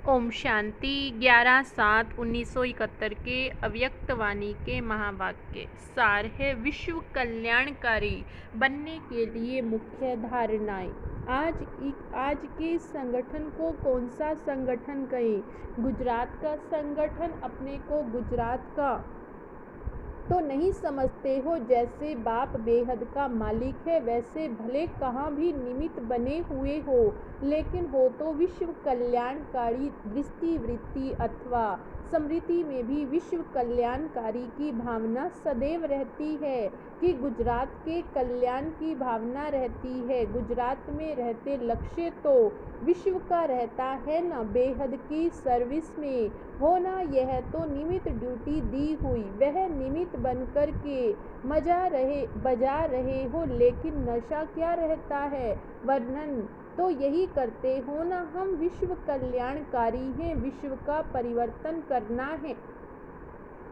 ओम शांति। 11/7/1971 के अव्यक्तवाणी के महावाक्य सार है। विश्व कल्याणकारी बनने के लिए मुख्य धारणाएं। आज के संगठन को कौन सा संगठन कहें? गुजरात का संगठन। अपने को गुजरात का तो नहीं समझते हो। जैसे बाप बेहद का मालिक है, वैसे भले कहाँ भी निमित्त बने हुए हो, लेकिन हो तो विश्व कल्याणकारी दृष्टि वृत्ति अथवा स्मृति में भी विश्व कल्याणकारी की भावना सदैव रहती है कि गुजरात के कल्याण की भावना रहती है। गुजरात में रहते लक्ष्य तो विश्व का रहता है न। बेहद की सर्विस में होना यह तो निमित्त ड्यूटी दी हुई, वह निमित्त बनकर के बजा रहे हो, लेकिन नशा क्या रहता है? वर्णन तो यही करते हो ना, हम विश्व कल्याणकारी हैं, विश्व का परिवर्तन करना है।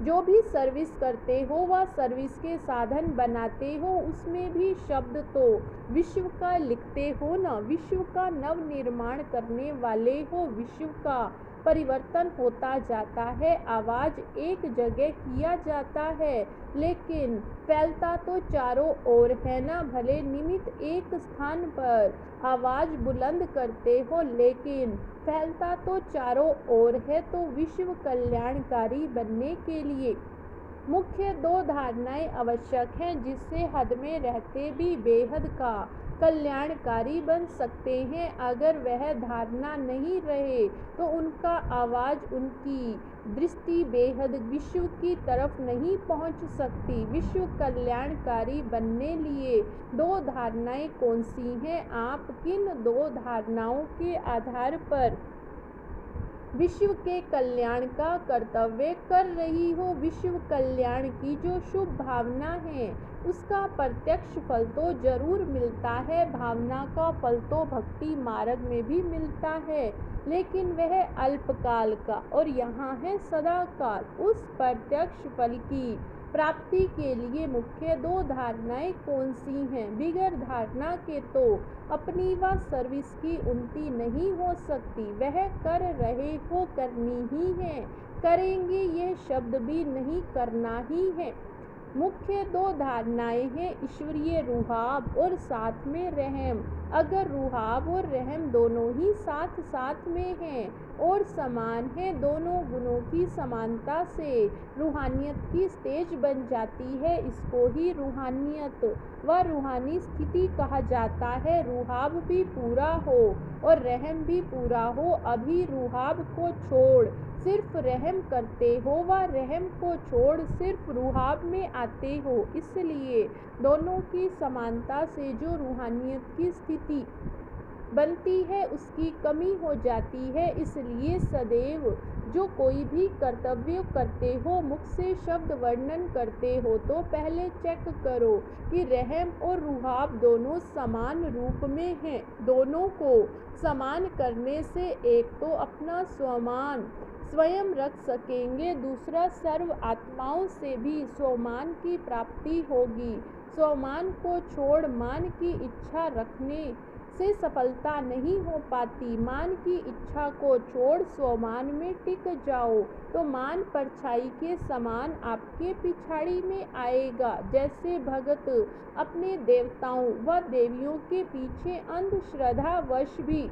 जो भी सर्विस करते हो वह सर्विस के साधन बनाते हो, उसमें भी शब्द तो विश्व का लिखते हो ना। विश्व का नव निर्माण करने वाले हो, विश्व का परिवर्तन होता जाता है। आवाज एक जगह किया जाता है, लेकिन फैलता तो चारों ओर है ना। भले निमित्त एक स्थान पर आवाज बुलंद करते हो, लेकिन फैलता तो चारों ओर है। तो विश्व कल्याणकारी बनने के लिए मुख्य दो धारणाएं आवश्यक हैं, जिससे हद में रहते भी बेहद का कल्याणकारी बन सकते हैं। अगर वह धारणा नहीं रहे तो उनका आवाज, उनकी दृष्टि बेहद विश्व की तरफ नहीं पहुंच सकती। विश्व कल्याणकारी बनने लिए दो धारणाएं कौन सी हैं? आप किन दो धारणाओं के आधार पर विश्व के कल्याण का कर्तव्य कर रही हो? विश्व कल्याण की जो शुभ भावना है, उसका प्रत्यक्ष फल तो जरूर मिलता है। भावना का फल तो भक्ति मार्ग में भी मिलता है, लेकिन वह अल्पकाल का, और यहाँ है सदाकाल। उस प्रत्यक्ष फल की प्राप्ति के लिए मुख्य दो धारणाएं कौन सी हैं? बिगर धारणा के तो अपनी व सर्विस की उन्नति नहीं हो सकती। वह कर रहे हो, करनी ही है, करेंगे यह शब्द भी नहीं, करना ही है। मुख्य दो धारणाएं हैं ईश्वरीय रुहाब और साथ में रहम। अगर रुहाब और रहम दोनों ही साथ साथ में हैं और समान है, दोनों गुणों की समानता से रूहानियत की स्टेज बन जाती है। इसको ही रूहानियत व रूहानी स्थिति कहा जाता है। रुहाब भी पूरा हो और रहम भी पूरा हो। अभी रुहाब को छोड़ सिर्फ रहम करते हो, व रहम को छोड़ सिर्फ रुहाब में आते हो। इसलिए दोनों की समानता से जो रूहानियत की स्थिति बनती है, उसकी कमी हो जाती है। इसलिए सदैव जो कोई भी कर्तव्य करते हो, मुख से शब्द वर्णन करते हो, तो पहले चेक करो कि रहम और रुहाब दोनों समान रूप में हैं। दोनों को समान करने से एक तो अपना स्वमान स्वयं रख सकेंगे, दूसरा सर्व आत्माओं से भी स्वमान की प्राप्ति होगी। स्वमान को छोड़ मान की इच्छा रखने से सफलता नहीं हो पाती। मान की इच्छा को छोड़ स्वमान में टिक जाओ तो मान परछाई के समान आपके पिछाड़ी में आएगा। जैसे भगत अपने देवताओं व देवियों के पीछे अंधश्रद्धावश भी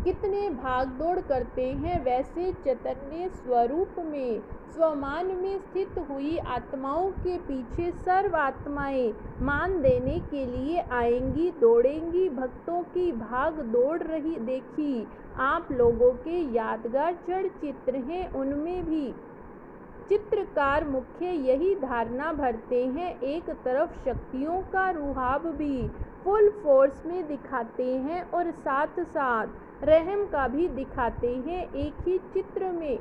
कितने भाग दौड़ करते हैं, वैसे चैतन्य स्वरूप में स्वमान में स्थित हुई आत्माओं के पीछे सर्व आत्माएं मान देने के लिए आएंगी, दौड़ेंगी। भक्तों की भाग दौड़ रही देखी आप लोगों के यादगार जड़ चित्र हैं, उनमें भी चित्रकार मुख्य यही धारणा भरते हैं। एक तरफ शक्तियों का रुहाब भी फुल फोर्स में दिखाते हैं और साथ साथ रहम का भी दिखाते हैं। एक ही चित्र में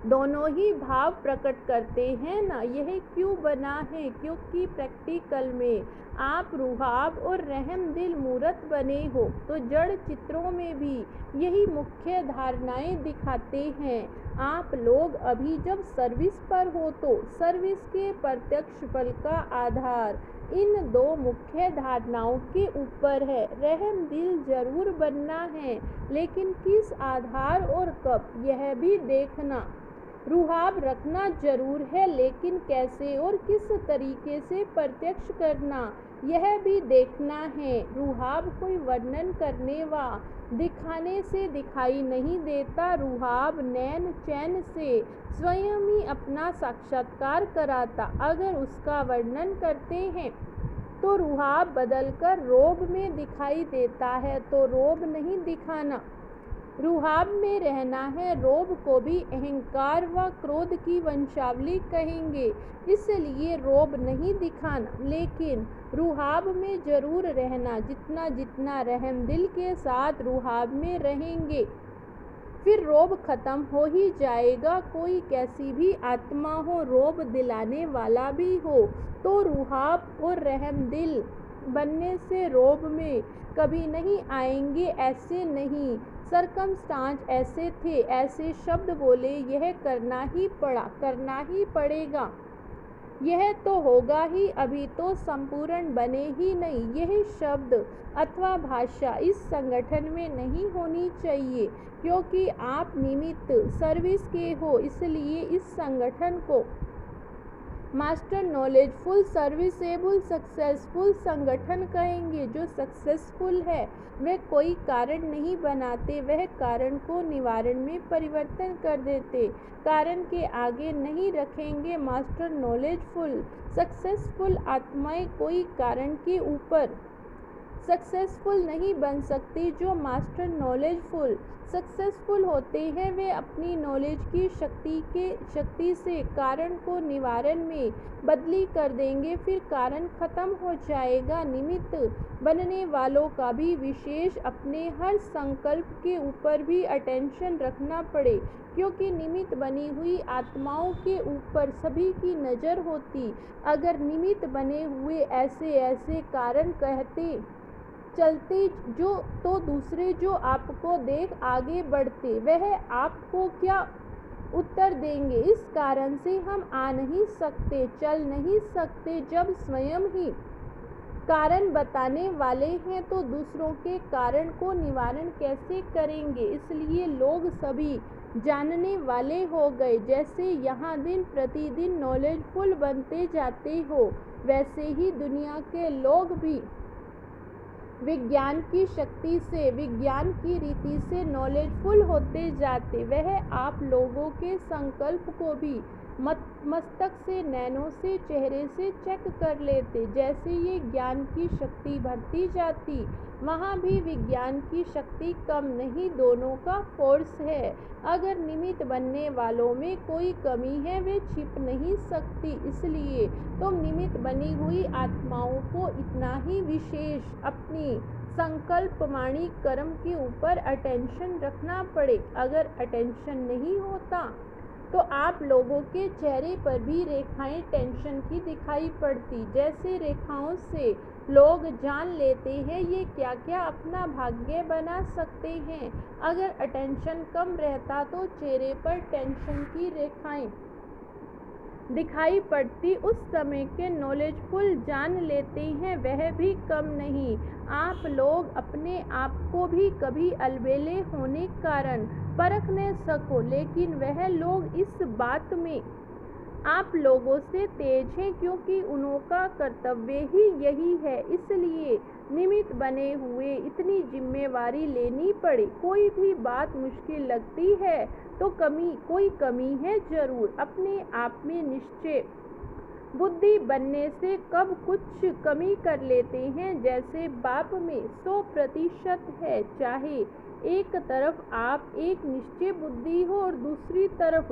दोनों ही भाव प्रकट करते हैं ना। यह क्यों बना है? क्योंकि प्रैक्टिकल में आप रुहाब और रहम दिल मूरत बने हो, तो जड़ चित्रों में भी यही मुख्य धारणाएं दिखाते हैं। आप लोग अभी जब सर्विस पर हो, तो सर्विस के प्रत्यक्ष फल का आधार इन दो मुख्य धारणाओं के ऊपर है। रहम दिल जरूर बनना है, लेकिन किस आधार और कब, यह भी देखना। रुहाब रखना जरूर है, लेकिन कैसे और किस तरीके से प्रत्यक्ष करना, यह भी देखना है। रुहाब कोई वर्णन करने व दिखाने से दिखाई नहीं देता। रुहाब नैन चैन से स्वयं ही अपना साक्षात्कार कराता। अगर उसका वर्णन करते हैं तो रुहाब बदलकर रोब में दिखाई देता है, तो रोब नहीं दिखाना। रुहाब में रहना है, रोब को भी अहंकार व क्रोध की वंशावली कहेंगे, इसलिए रोब नहीं दिखाना। लेकिन रुहाब में जरूर रहना। जितना जितना रहम दिल के साथ रुहाब में रहेंगे, फिर रोब खत्म हो ही जाएगा। कोई कैसी भी आत्मा हो, रोब दिलाने वाला भी हो, तो रुहाब और रहम दिल बनने से रोब में कभी नहीं आएंगे। ऐसे नहीं, सरकमस्टांस ऐसे थे, ऐसे शब्द बोले, यह करना ही पड़ा, करना ही पड़ेगा, यह तो होगा ही, अभी तो संपूर्ण बने ही नहीं। यह शब्द अथवा भाषा इस संगठन में नहीं होनी चाहिए, क्योंकि आप निमित्त सर्विस के हो, इसलिए इस संगठन को मास्टर नॉलेजफुल सर्विसेबल सक्सेसफुल संगठन कहेंगे। जो सक्सेसफुल है वह कोई कारण नहीं बनाते, वह कारण को निवारण में परिवर्तन कर देते, कारण के आगे नहीं रखेंगे। मास्टर नॉलेजफुल सक्सेसफुल आत्माएं कोई कारण के ऊपर सक्सेसफुल नहीं बन सकती। जो मास्टर नॉलेजफुल सक्सेसफुल होते हैं, वे अपनी नॉलेज की शक्ति से कारण को निवारण में बदली कर देंगे, फिर कारण खत्म हो जाएगा। निमित्त बनने वालों का भी विशेष अपने हर संकल्प के ऊपर भी अटेंशन रखना पड़े, क्योंकि निमित्त बनी हुई आत्माओं के ऊपर सभी की नज़र होती। अगर निमित्त बने हुए ऐसे ऐसे कारण कहते चलते जो, तो दूसरे जो आपको देख आगे बढ़ते, वह आपको क्या उत्तर देंगे। इस कारण से हम आ नहीं सकते, चल नहीं सकते। जब स्वयं ही कारण बताने वाले हैं, तो दूसरों के कारण को निवारण कैसे करेंगे। इसलिए लोग सभी जानने वाले हो गए। जैसे यहाँ दिन प्रतिदिन नॉलेजफुल बनते जाते हो, वैसे ही दुनिया के लोग भी विज्ञान की शक्ति से, विज्ञान की रीति से नॉलेजफुल होते जाते। वह आप लोगों के संकल्प को भी मस्तक से, नैनों से, चेहरे से चेक कर लेते। जैसे ये ज्ञान की शक्ति बढ़ती जाती, वहाँ भी विज्ञान की शक्ति कम नहीं, दोनों का फोर्स है। अगर निमित्त बनने वालों में कोई कमी है, वे छिप नहीं सकती। इसलिए तुम निमित्त बनी हुई आत्माओं को इतना ही विशेष अपनी संकल्प वाणी कर्म के ऊपर अटेंशन रखना पड़े। अगर अटेंशन नहीं होता तो आप लोगों के चेहरे पर भी रेखाएं टेंशन की दिखाई पड़ती। जैसे रेखाओं से लोग जान लेते हैं ये क्या क्या अपना भाग्य बना सकते हैं। अगर अटेंशन कम रहता तो चेहरे पर टेंशन की रेखाएं दिखाई पड़ती। उस समय के नॉलेजफुल जान लेते हैं, वह भी कम नहीं। आप लोग अपने आप को भी कभी अलबेले होने कारण परख न सको, लेकिन वह लोग इस बात में आप लोगों से तेज हैं, क्योंकि उनका कर्तव्य ही यही है। इसलिए निमित्त बने हुए इतनी जिम्मेवारी लेनी पड़े। कोई भी बात मुश्किल लगती है तो कोई कमी है जरूर। अपने आप में निश्चय बुद्धि बनने से कब कुछ कमी कर लेते हैं। जैसे बाप में 100% है, चाहे एक तरफ आप एक निश्चय बुद्धि हो और दूसरी तरफ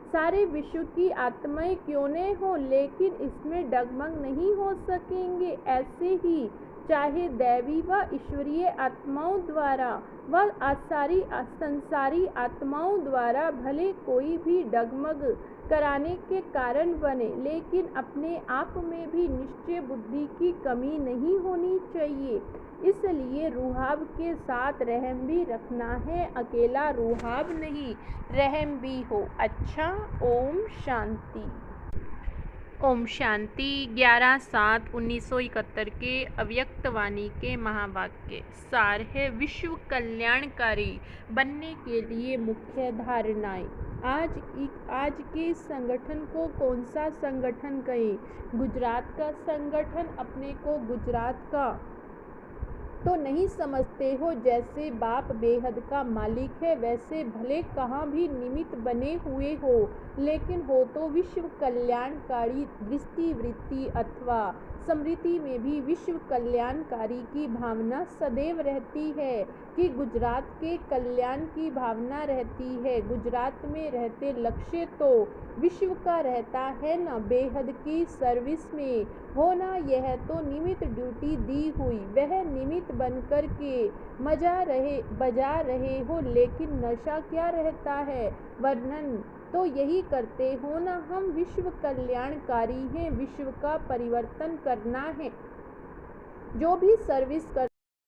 सारे विश्व की आत्माएं क्यों न हो, लेकिन इसमें डगमग नहीं हो सकेंगे। ऐसे ही चाहे दैवी व ईश्वरीय आत्माओं द्वारा व सारी संसारी आत्माओं द्वारा भले कोई भी डगमग कराने के कारण बने, लेकिन अपने आप में भी निश्चय बुद्धि की कमी नहीं होनी चाहिए। इसलिए रुहाब के साथ रहम भी रखना है, अकेला रुहाब नहीं, रहम भी हो। अच्छा, ओम शांति। ओम शांति। 11/7/1971 के अव्यक्तवाणी के महावाक्य सार है विश्व कल्याणकारी बनने के लिए मुख्य धारणाएं। आज के संगठन को कौन सा संगठन कहें? गुजरात का संगठन। अपने को गुजरात का तो नहीं समझते हो। जैसे बाप बेहद का मालिक है, वैसे भले कहाँ भी निमित्त बने हुए हो, लेकिन हो तो विश्व कल्याणकारी दृष्टि वृत्ति अथवा स्मृति में भी विश्व कल्याणकारी की भावना सदैव रहती है कि गुजरात के कल्याण की भावना रहती है। गुजरात में रहते लक्ष्य तो विश्व का रहता है न। बेहद की सर्विस में होना यह तो निमित्त ड्यूटी दी हुई, वह निमित्त बनकर के बजा रहे हो, लेकिन नशा क्या रहता है? वर्णन तो यही करते हो ना, हम विश्व कल्याणकारी हैं, विश्व का परिवर्तन करना है। जो भी सर्विस कर